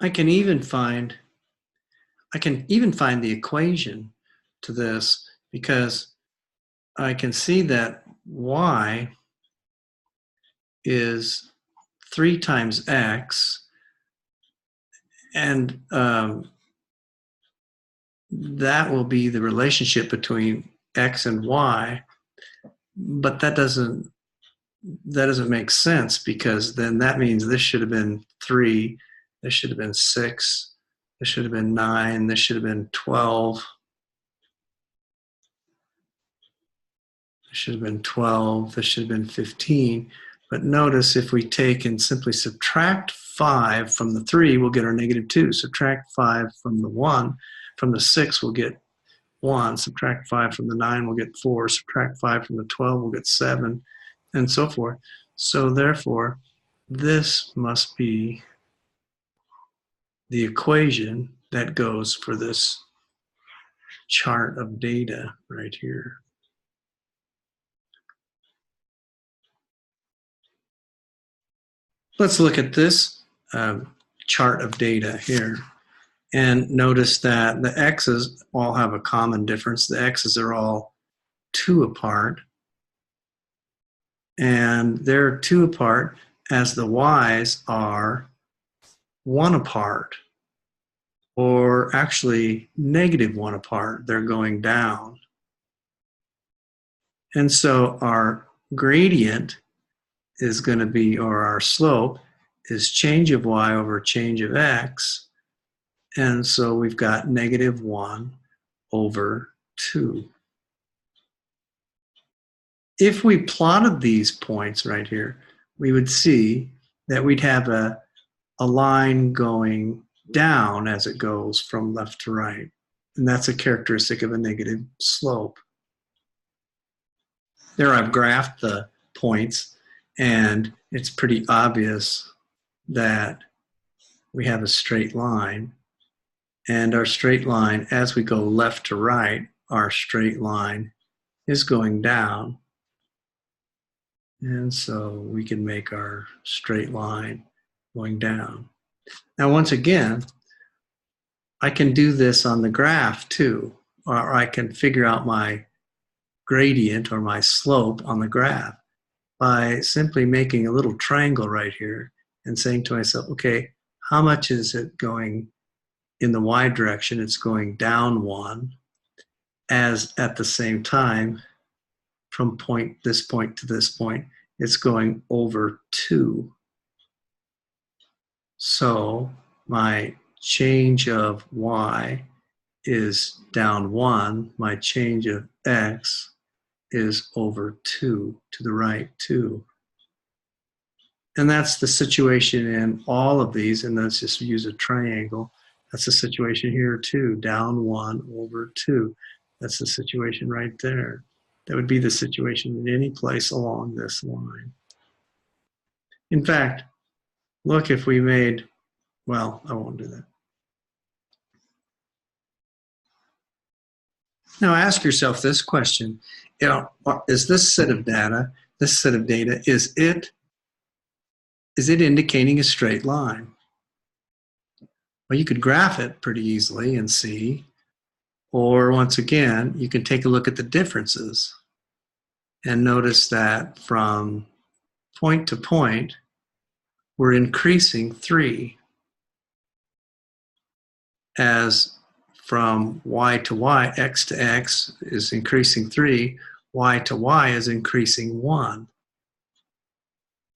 I can even find the equation to this, because I can see that y is 3 times x, and that will be the relationship between x and y, but that doesn't make sense, because then that means this should have been 3, this should have been 6, this should have been 9, this should have been 12, this should have been 12, this should have been 15. But notice, if we take and simply subtract 5 from the 3, we'll get our -2. Subtract 5 from the 1, from the 6, we'll get 1. Subtract 5 from the 9, we'll get 4. Subtract 5 from the 12, we'll get 7, and so forth. So therefore, this must be the equation that goes for this chart of data right here. Let's look at this chart of data here, and notice that the x's all have a common difference. The x's are all 2 apart, and they're 2 apart as the y's are 1 apart, or actually -1 apart. They're going down. And so our gradient is going to be, or our slope is, change of y over change of x. And so we've got -1 over 2. If we plotted these points right here, we would see that we'd have a line going down as it goes from left to right. And that's a characteristic of a negative slope. There I've graphed the points, and it's pretty obvious that we have a straight line. And our straight line, as we go left to right, our straight line is going down. And so we can make our straight line going down. Now, once again, I can do this on the graph too, or I can figure out my gradient or my slope on the graph by simply making a little triangle right here and saying to myself, okay, how much is it going in the y direction? It's going down 1, as at the same time, from this point to this point, it's going over 2. So my change of y is down 1, my change of x is over 2, to the right 2. And that's the situation in all of these, and let's just use a triangle. That's the situation here too, down 1 over 2. That's the situation right there. That would be the situation in any place along this line. In fact, look, if we made, well, I won't do that. Now ask yourself this question, is this set of data, is it indicating a straight line? Well, you could graph it pretty easily and see, or once again, you can take a look at the differences and notice that from point to point, we're increasing 3. As from y to y, x to x is increasing 3, y to y is increasing 1.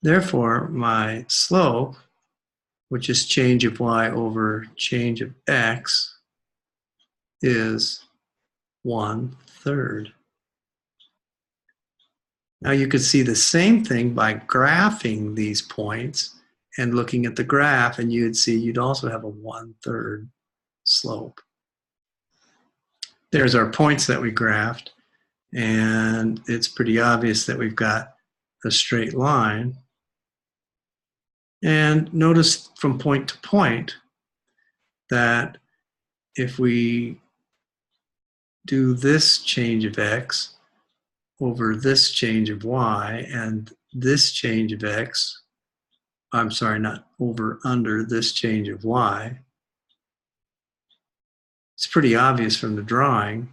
Therefore, my slope, which is change of y over change of x, is 1/3. Now you could see the same thing by graphing these points and looking at the graph, and you'd see you'd also have a 1/3 slope. There's our points that we graphed, and it's pretty obvious that we've got a straight line. And notice from point to point that if we do this change of x over this change of y and this change of x I'm sorry, not over, under this change of y. It's pretty obvious from the drawing.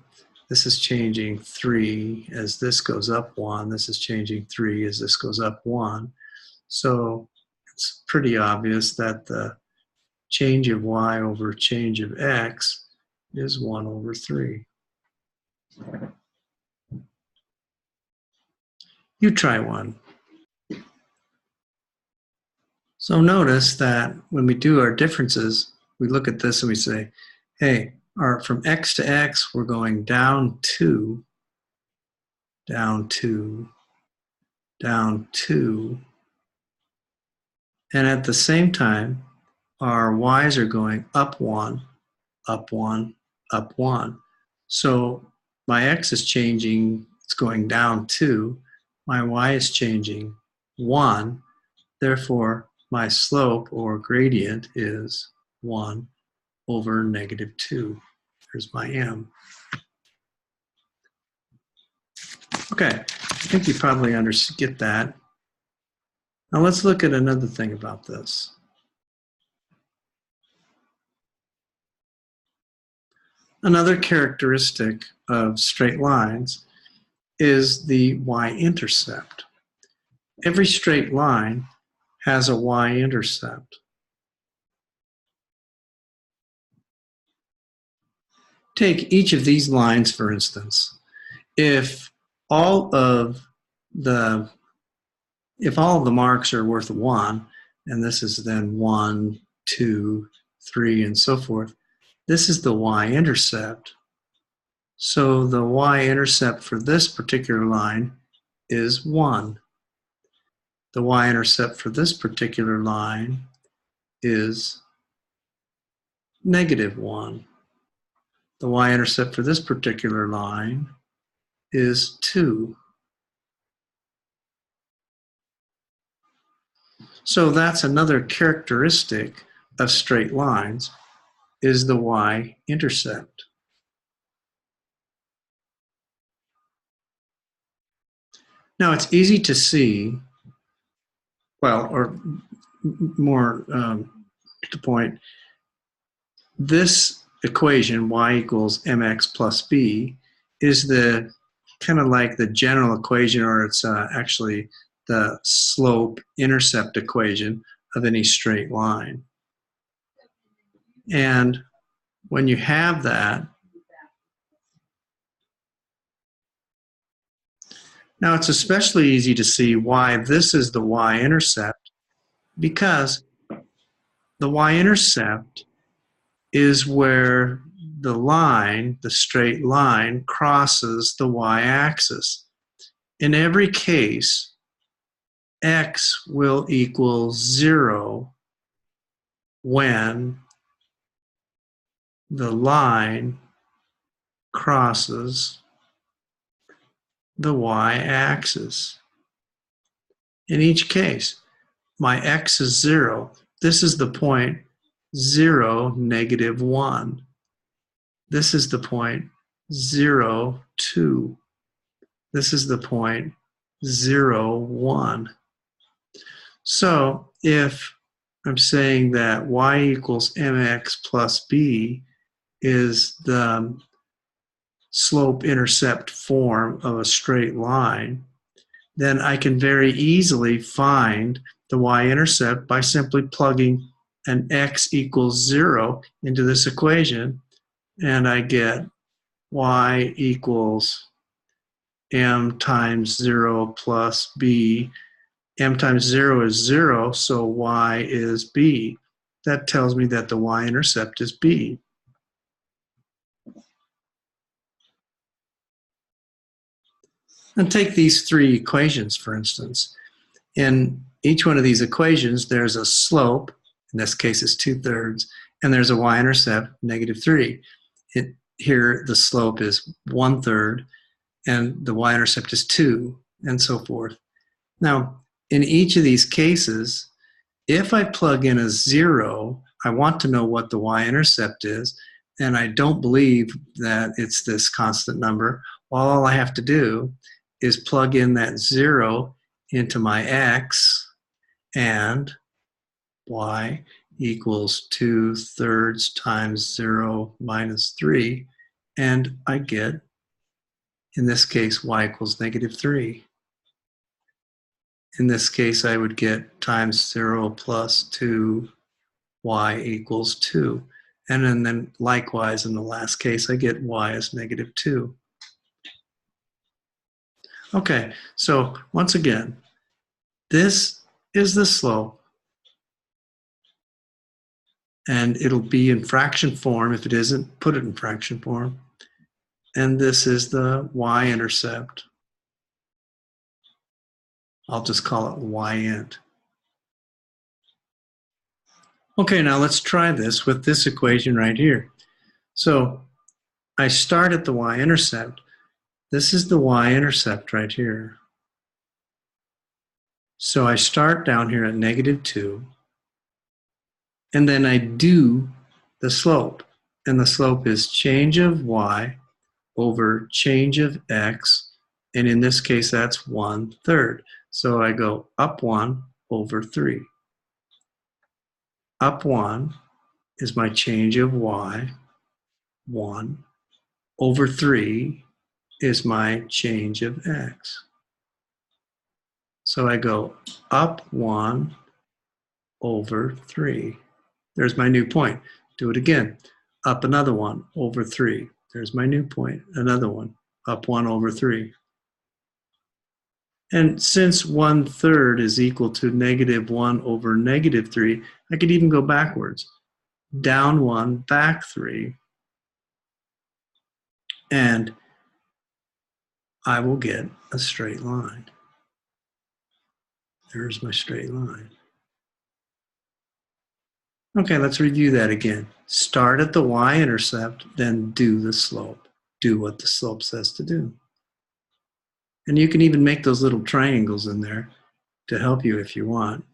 This is changing 3 as this goes up 1. This is changing 3 as this goes up 1. So it's pretty obvious that the change of y over change of x is 1 over 3. You try one. So notice that when we do our differences, we look at this and we say, hey, from x to x, we're going down 2, down 2, down 2. And at the same time, our y's are going up 1, up 1, up 1. So my x is changing, it's going down 2. My y is changing 1. Therefore, my slope or gradient is 1 over negative 2. Here's my m. Okay, I think you probably get that. Now let's look at another thing about this. Another characteristic of straight lines is the y-intercept. Every straight line has a y-intercept. Take each of these lines, for instance. If all of the marks are worth 1, and this is then 1, 2, 3, and so forth, this is the y-intercept. So the y-intercept for this particular line is 1. The y-intercept for this particular line is negative 1. The y-intercept for this particular line is 2. So that's another characteristic of straight lines, is the y-intercept. Now it's easy to see, well, or more to the point, this equation, y equals mx plus b, is the kind of like the general equation, or it's actually the slope-intercept equation of any straight line. And when you have that, now it's especially easy to see why this is the y-intercept, because the y-intercept is where the line, the straight line, crosses the y-axis. In every case, x will equal 0 when the line crosses the y-axis. In each case, my x is 0. This is the point 0, negative 1. This is the point 0, 2. This is the point 0, 1. So if I'm saying that y equals mx plus b is the slope-intercept form of a straight line, then I can very easily find the y-intercept by simply plugging an x equals 0 into this equation, and I get y equals m times 0 plus b. M times 0 is 0, so y is b. That tells me that the y-intercept is b. And take these three equations, for instance. In each one of these equations, there's a slope, in this case it's 2/3, and there's a y-intercept, negative 3. Here the slope is 1/3, and the y-intercept is 2, and so forth. Now, in each of these cases, if I plug in a 0, I want to know what the y-intercept is, and I don't believe that it's this constant number. All I have to do is plug in that 0 into my x, and y equals 2/3 times 0 minus 3, and I get, in this case, y equals -3. In this case, I would get times 0 plus 2, y equals 2. And then likewise, in the last case, I get y is -2. Okay, so once again, this is the slope, and it'll be in fraction form. If it isn't, put it in fraction form. And this is the y-intercept. I'll just call it y-int. Okay, now let's try this with this equation right here. So I start at the y-intercept. This is the y-intercept right here. So I start down here at -2, and then I do the slope. And the slope is change of y over change of x, and in this case, that's 1/3. So I go up 1 over 3. Up 1 is my change of y, 1, over 3 is my change of x. So I go up 1 over 3. There's my new point. Do it again. Up another 1 over 3. There's my new point. Another one. Up 1 over 3. And since 1/3 is equal to -1 over -3, I could even go backwards. Down 1, back 3. And I will get a straight line. There's my straight line. Okay, let's review that again. Start at the y-intercept, then do the slope. Do what the slope says to do. And you can even make those little triangles in there to help you if you want.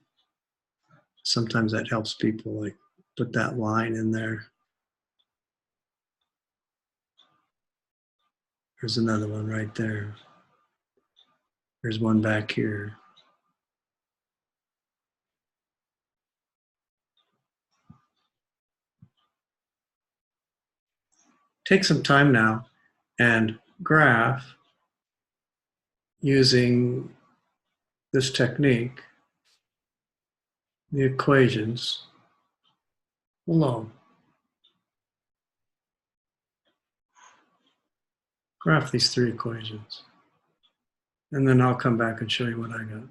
Sometimes that helps people, like put that line in there. There's another one right there. There's one back here. Take some time now and graph using this technique the equations below. Graph these 3 equations. And then I'll come back and show you what I got.